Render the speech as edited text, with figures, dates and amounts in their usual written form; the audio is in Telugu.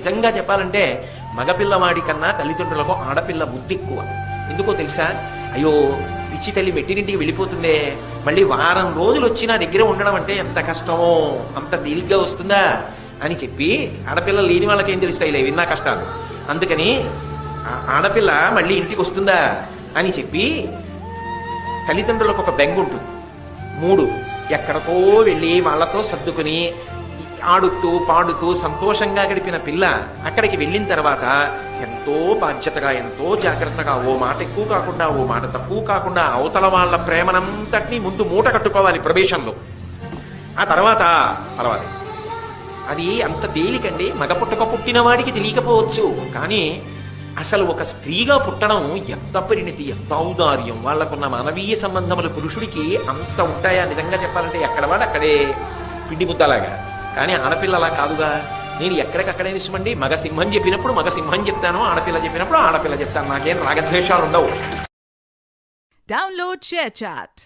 నిజంగా చెప్పాలంటే మగపిల్లవాడి కన్నా తల్లిదండ్రులకు ఆడపిల్ల బుద్ధి ఎక్కువ. ఎందుకో తెలుసా? అయ్యో పిచ్చి తల్లి మెట్టినింటికి వెళ్ళిపోతుందే, మళ్ళీ వారం రోజులు వచ్చి నా దగ్గర ఉండడం అంటే ఎంత కష్టమో, అంత తేలిగ్గా వస్తుందా అని చెప్పి, ఆడపిల్లలు లేని వాళ్ళకి ఏం తెలుస్తాయిలే విన్నా కష్టాలు, అందుకని ఆడపిల్ల మళ్ళీ ఇంటికి వస్తుందా అని చెప్పి తల్లిదండ్రులకు ఒక బెంగ ఉంటుంది. 3 ఎక్కడికో వెళ్ళి వాళ్ళతో సర్దుకుని ఆడుతూ పాడుతూ సంతోషంగా గడిపిన పిల్ల అక్కడికి వెళ్ళిన తర్వాత ఎంతో బాధ్యతగా, ఎంతో జాగ్రత్తగా, ఓ మాట ఎక్కువ కాకుండా, ఓ మాట తక్కువ కాకుండా అవతల వాళ్ళ ప్రేమనంతటినీ ముందు మూట కట్టుకోవాలి ప్రవేశంలో. ఆ తర్వాత అది అంత తేలికండి. మగ పుట్టక పుట్టిన వాడికి తెలియకపోవచ్చు, కానీ అసలు ఒక స్త్రీగా పుట్టడం ఎంత పరిణితి, ఎంత ఔదార్యం, వాళ్లకున్న మానవీయ సంబంధములు పురుషుడికి అంత ఉంటాయా? నిజంగా చెప్పాలంటే ఎక్కడ వాడు అక్కడే పిండి ముద్దలాగా. కానీ ఆడపిల్ల అలా కాదుగా. నేను ఎక్కడికక్కడే ఇష్టమండి. మగ సింహం చెప్పినప్పుడు మగ సింహం చెప్తాను, ఆడపిల్ల చెప్పినప్పుడు ఆడపిల్ల చెప్తాను. నాకేం రాగద్వేషాలు ఉండవు. Download ShareChat.